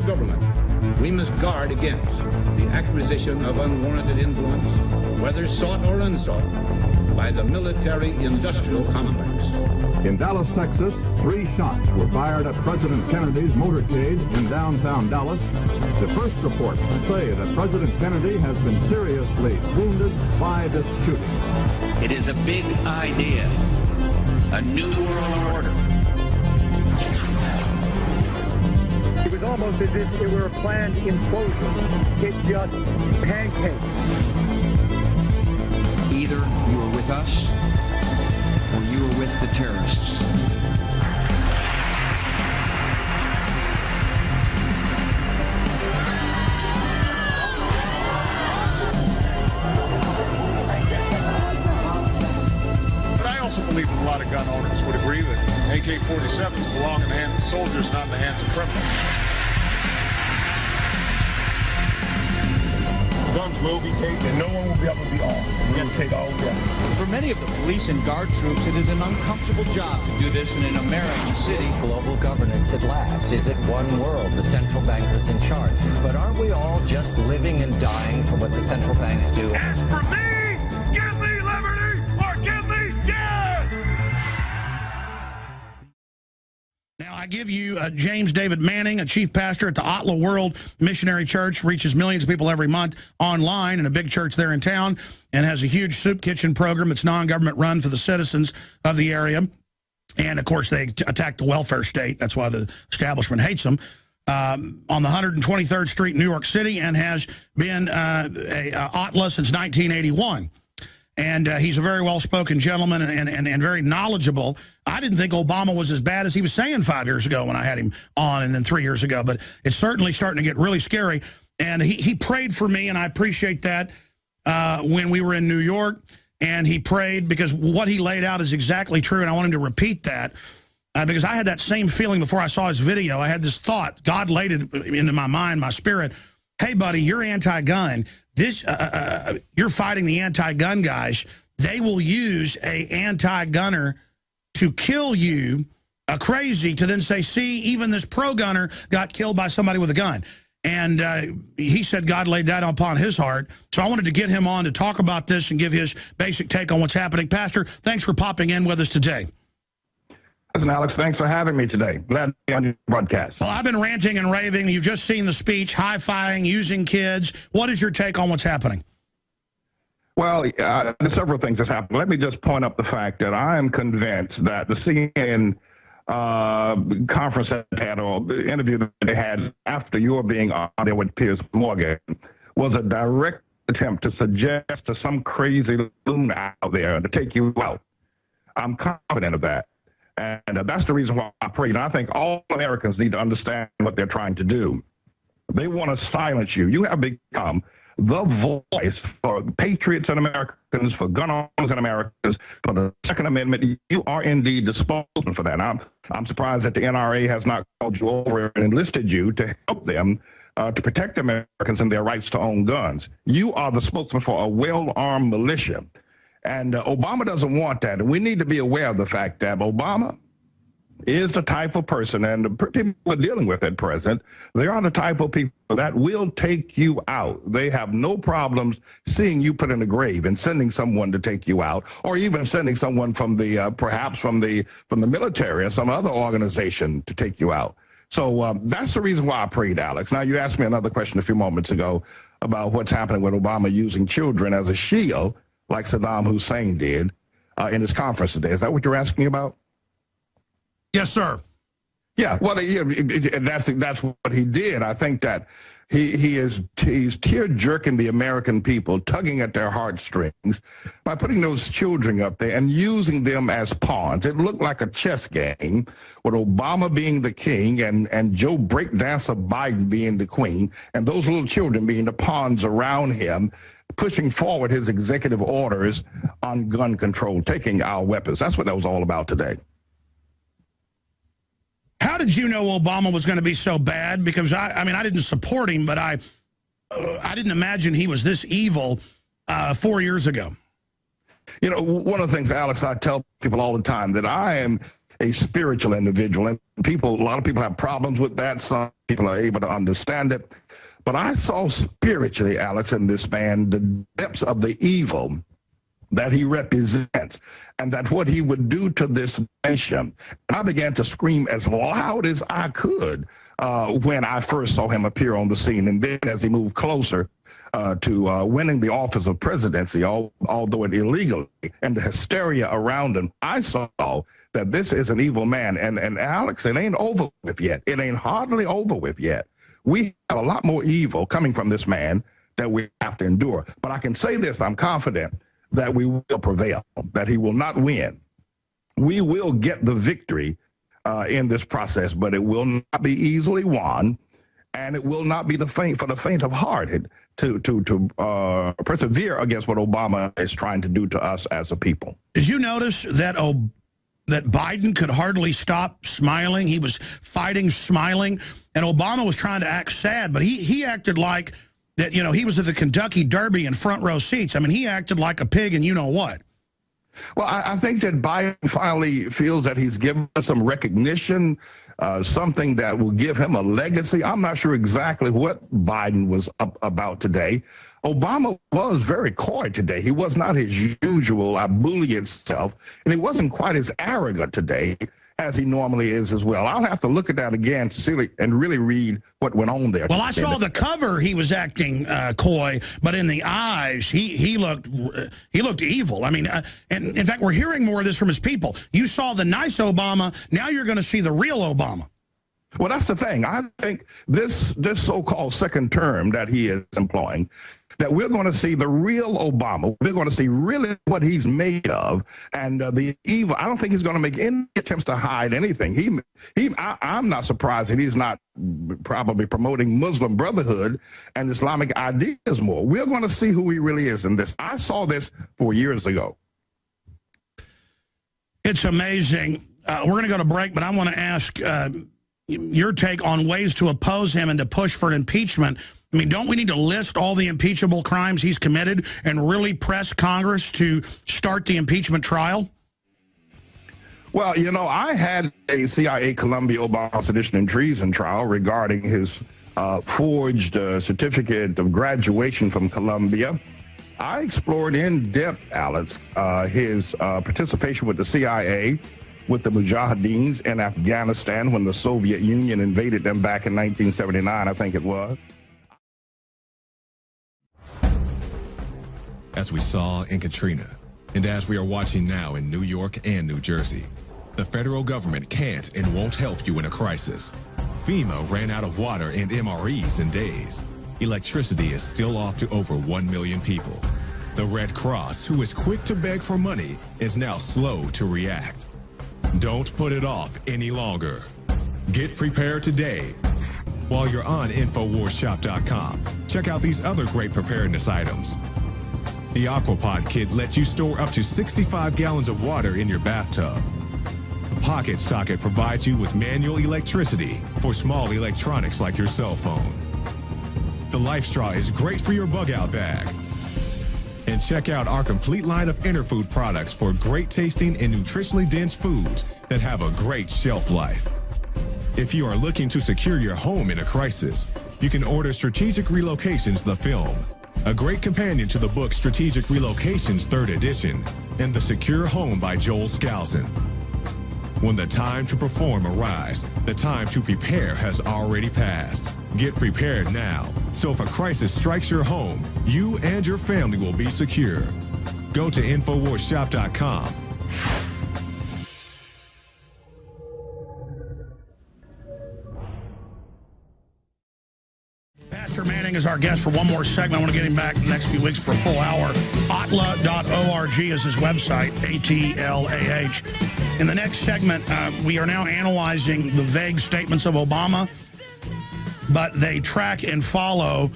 of government, we must guard against the acquisition of unwarranted influence, whether sought or unsought, by the military-industrial complex. In Dallas, Texas, 3 shots were fired at President Kennedy's motorcade in downtown Dallas. The first reports say that President Kennedy has been seriously wounded by this shooting. It is a big idea, a new world order. It was almost as if it were a planned implosion. It just pancaked. Either you are with us or you are with the terrorists. But I also believe that a lot of gun owners would agree that AK-47s belong in the hands of soldiers, not in the hands of criminals. Guns will be taken, and no one will be able to be armed. We're going to take all guns. For many of the police and guard troops, it is an uncomfortable job to do this in an American city. Global governance at last. Is it one world? The central bankers in charge. But aren't we all just living and dying for what the central banks do? As for me, give me liberty or give me death! Now, I give you James David Manning, a chief pastor at the Otla World Missionary Church, reaches millions of people every month online in a big church there in town, and has a huge soup kitchen program that's non-government run for the citizens of the area. And, of course, they attack the welfare state. That's why the establishment hates them. On the 123rd Street in New York City, and has been Otla since 1981. And he's a very well-spoken gentleman and very knowledgeable. I didn't think Obama was as bad as he was saying 5 years ago when I had him on, and then 3 years ago. But it's certainly starting to get really scary. And he prayed for me, and I appreciate that, when we were in New York. And he prayed because what he laid out is exactly true, and I want him to repeat that. Because I had that same feeling before I saw his video. I had this thought. God laid it into my mind, my spirit. Hey, buddy, you're anti-gun. You're fighting the anti-gun guys. They will use a anti-gunner to kill you, a crazy, to then say, see, even this pro-gunner got killed by somebody with a gun. And he said God laid that upon his heart. So I wanted to get him on to talk about this and give his basic take on what's happening. Pastor, thanks for popping in with us today. Listen, Alex, thanks for having me today. Glad to be on your broadcast. Well, I've been ranting and raving. You've just seen the speech, high-fiving, using kids. What is your take on what's happening? Well, there's several things that's happened. Let me just point up the fact that I am convinced that the CNN conference that they had, or the interview that they had after your being on there with Piers Morgan, was a direct attempt to suggest to some crazy loon out there to take you out. I'm confident of that. And that's the reason why I pray. And I think all Americans need to understand what they're trying to do. They want to silence you. You have become the voice for patriots and Americans, for gun owners and Americans, for the Second Amendment. You are indeed the spokesman for that. I'm surprised that the NRA has not called you over and enlisted you to help them to protect Americans and their rights to own guns. You are the spokesman for a well-armed militia. And Obama doesn't want that. And we need to be aware of the fact that Obama is the type of person, and the people we're dealing with at present, they are the type of people that will take you out. They have no problems seeing you put in a grave and sending someone to take you out, or even sending someone from the, perhaps from the military or some other organization to take you out. So that's the reason why I prayed, Alex. Now, you asked me another question a few moments ago about what's happening with Obama using children as a shield, like Saddam Hussein did in his conference today. Is that what you're asking about? Yes, sir. Yeah, well, that's what he did. I think that he's tear-jerking the American people, tugging at their heartstrings by putting those children up there and using them as pawns. It looked like a chess game with Obama being the king and Joe Breakdancer Biden being the queen, and those little children being the pawns around him, pushing forward his executive orders on gun control, taking our weapons. That's what that was all about today. How did you know Obama was going to be so bad? Because I mean, I didn't support him, but I didn't imagine he was this evil 4 years ago. You know, one of the things, Alex, I tell people all the time, that I am a spiritual individual. And a lot of people have problems with that. Some people are able to understand it. But I saw spiritually, Alex, in this man, the depths of the evil that he represents, and that what he would do to this nation. And I began to scream as loud as I could when I first saw him appear on the scene. And then as he moved closer to winning the office of presidency, although it illegally, and the hysteria around him, I saw that this is an evil man. And Alex, it ain't over with yet. It ain't hardly over with yet. We have a lot more evil coming from this man that we have to endure. But I can say this, I'm confident that we will prevail, that he will not win. We will get the victory in this process, but it will not be easily won, and it will not be for the faint of heart to persevere against what Obama is trying to do to us as a people. Did you notice that that Biden could hardly stop smiling? He was fighting smiling, and Obama was trying to act sad, but he acted like that, you know, he was at the Kentucky Derby in front row seats. I mean, he acted like a pig and you know what. Well, I think that Biden finally feels that he's given us some recognition, something that will give him a legacy. I'm not sure exactly what Biden was up about today. Obama was very coy today. He was not his usual ebullient self, and he wasn't quite as arrogant today as he normally is as well. I'll have to look at that again to see and really read what went on there. Well, I saw the cover. He was acting coy, but in the eyes, he looked evil. I mean, and in fact, we're hearing more of this from his people. You saw the nice Obama. Now you're going to see the real Obama. Well, that's the thing. I think this so-called second term that he is employing, that we're going to see the real Obama. We're going to see really what he's made of, and the evil. I don't think he's going to make any attempts to hide anything. I'm not surprised that he's not probably promoting Muslim Brotherhood and Islamic ideas more. We're going to see who he really is in this. I saw this 4 years ago. It's amazing. We're going to go to break, but I want to ask your take on ways to oppose him and to push for impeachment. I mean, don't we need to list all the impeachable crimes he's committed and really press Congress to start the impeachment trial? Well, you know, I had a CIA Columbia Obama sedition and treason trial regarding his forged certificate of graduation from Columbia. I explored in depth, Alex, his participation with the CIA, with the Mujahideens in Afghanistan when the Soviet Union invaded them back in 1979, I think it was. As we saw in Katrina, and as we are watching now in New York and New Jersey, the federal government can't and won't help you in a crisis. FEMA ran out of water and MREs in days. Electricity is still off to over 1 million people. The Red Cross, who is quick to beg for money, is now slow to react. Don't put it off any longer. Get prepared today. While you're on InfoWarsShop.com, check out these other great preparedness items. The Aquapod kit lets you store up to 65 gallons of water in your bathtub. The Pocket Socket provides you with manual electricity for small electronics like your cell phone. The Life Straw is great for your bug-out bag. And check out our complete line of Interfood products for great tasting and nutritionally dense foods that have a great shelf life. If you are looking to secure your home in a crisis, you can order Strategic Relocations, the film, a great companion to the book Strategic Relocations 3rd edition, and The Secure Home by Joel Skousen. When the time to perform arrives, the time to prepare has already passed. Get prepared now, so if a crisis strikes your home, you and your family will be secure. Go to InfoWarsShop.com. Pastor Manning is our guest for one more segment. I want to get him back in the next few weeks for a full hour. Atlah.org is his website, ATLAH. In the next segment, we are now analyzing the vague statements of Obama, but they track and follow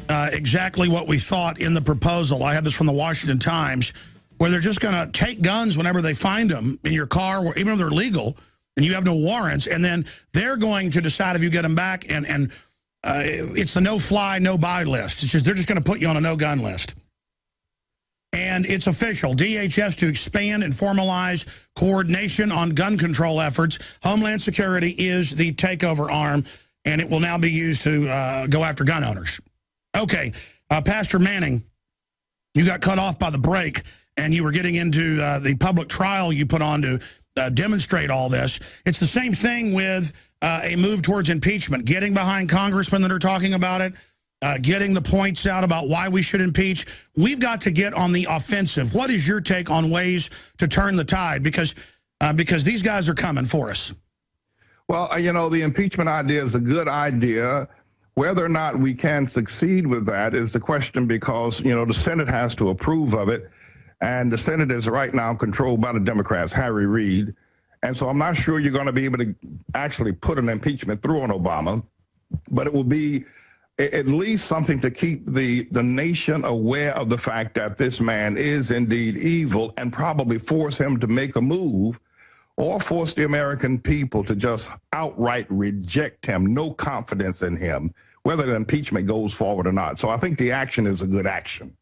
exactly what we thought in the proposal. I had this from the Washington Times, where they're just going to take guns whenever they find them in your car, even if they're legal, and you have no warrants, and then they're going to decide if you get them back, and it's the no-fly, no-buy list. It's just they're just going to put you on a no-gun list. And it's official. DHS to expand and formalize coordination on gun control efforts. Homeland Security is the takeover arm, and it will now be used to go after gun owners. Okay, Pastor Manning, you got cut off by the break, and you were getting into the public trial you put on to demonstrate all this. It's the same thing with a move towards impeachment, getting behind congressmen that are talking about it, getting the points out about why we should impeach. We've got to get on the offensive. What is your take on ways to turn the tide? Because these guys are coming for us. Well, you know, the impeachment idea is a good idea. Whether or not we can succeed with that is the question, because, you know, the Senate has to approve of it. And the Senate is right now controlled by the Democrats, Harry Reid. And so I'm not sure you're going to be able to actually put an impeachment through on Obama, but it will be at least something to keep the nation aware of the fact that this man is indeed evil, and probably force him to make a move, or force the American people to just outright reject him, no confidence in him, whether the impeachment goes forward or not. So I think the action is a good action.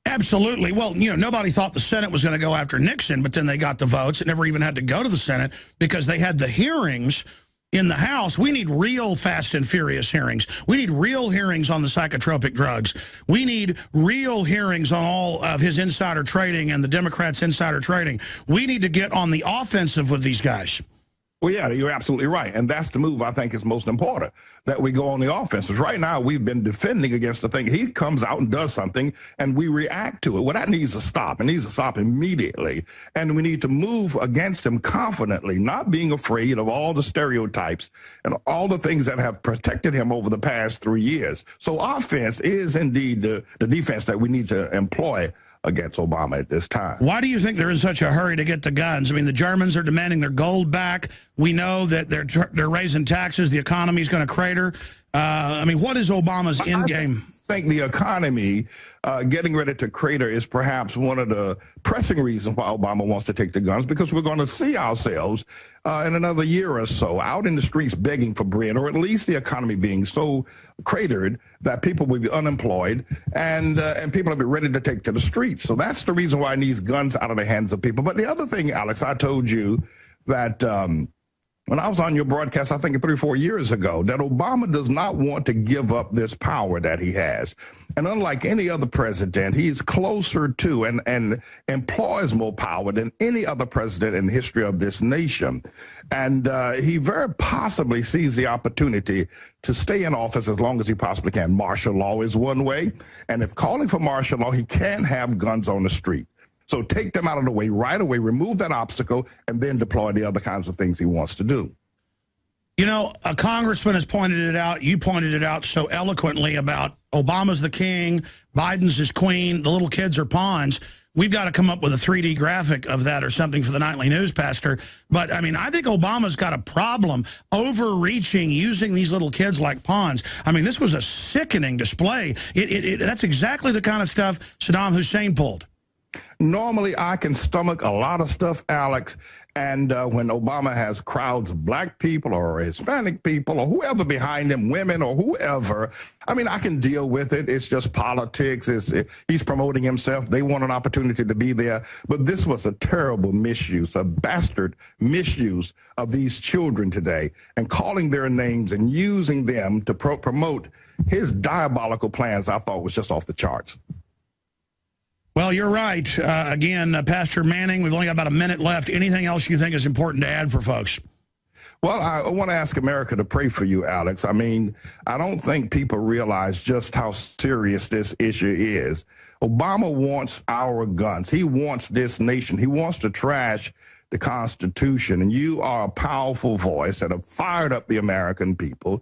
Absolutely. Well, you know, nobody thought the Senate was going to go after Nixon, but then they got the votes. It never even had to go to the Senate because they had the hearings in the House. We need real fast and furious hearings. We need real hearings on the psychotropic drugs. We need real hearings on all of his insider trading and the Democrats' insider trading. We need to get on the offensive with these guys. Well, yeah, you're absolutely right. And that's the move I think is most important, that we go on the offensive. Right now, we've been defending against the thing. He comes out and does something, and we react to it. Well, that needs to stop. It needs to stop immediately. And we need to move against him confidently, not being afraid of all the stereotypes and all the things that have protected him over the past 3 years. So offense is indeed the defense that we need to employ against Obama at this time. Why do you think they're in such a hurry to get the guns? I mean, the Germans are demanding their gold back. We know that they're raising taxes. The economy is going to crater. I mean, what is Obama's end game? I think the economy getting ready to crater is perhaps one of the pressing reasons why Obama wants to take the guns, because we're going to see ourselves in another year or so out in the streets begging for bread, or at least the economy being so cratered that people will be unemployed, and people will be ready to take to the streets. So that's the reason why he needs guns out of the hands of people. But the other thing, Alex, I told you that when I was on your broadcast, I think 3 or 4 years ago, that Obama does not want to give up this power that he has. And unlike any other president, he's closer to and employs more power than any other president in the history of this nation. And he very possibly sees the opportunity to stay in office as long as he possibly can. Martial law is one way. And if calling for martial law, he can't have guns on the street. So take them out of the way right away, remove that obstacle, and then deploy the other kinds of things he wants to do. You know, a congressman has pointed it out. You pointed it out so eloquently about Obama's the king, Biden's his queen, the little kids are pawns. We've got to come up with a 3D graphic of that or something for the nightly news, Pastor. But, I mean, I think Obama's got a problem overreaching, using these little kids like pawns. I mean, this was a sickening display. That's exactly the kind of stuff Saddam Hussein pulled. Normally, I can stomach a lot of stuff, Alex, and when Obama has crowds of black people or Hispanic people or whoever behind him, women or whoever, I mean, I can deal with it. It's just politics. He's promoting himself. They want an opportunity to be there. But this was a terrible misuse, a bastard misuse of these children today, and calling their names and using them to promote his diabolical plans, I thought was just off the charts. Well, you're right. Again, Pastor Manning, we've only got about a minute left. Anything else you think is important to add for folks? Well, I want to ask America to pray for you, Alex. I mean, I don't think people realize just how serious this issue is. Obama wants our guns. He wants this nation. He wants to trash the Constitution. And you are a powerful voice that have fired up the American people.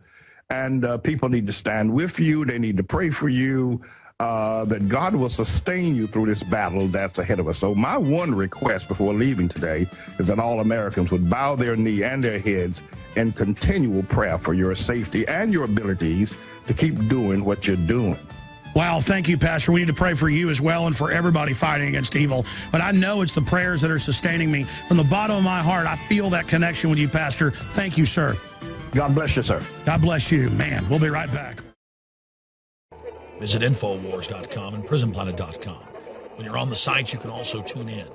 And people need to stand with you. They need to pray for you. That God will sustain you through this battle that's ahead of us. So my one request before leaving today is that all Americans would bow their knee and their heads in continual prayer for your safety and your abilities to keep doing what you're doing. Wow, thank you, Pastor. We need to pray for you as well and for everybody fighting against evil. But I know it's the prayers that are sustaining me. From the bottom of my heart, I feel that connection with you, Pastor. Thank you, sir. God bless you, sir. God bless you. Man, we'll be right back. Visit Infowars.com and PrisonPlanet.com. When you're on the site, you can also tune in.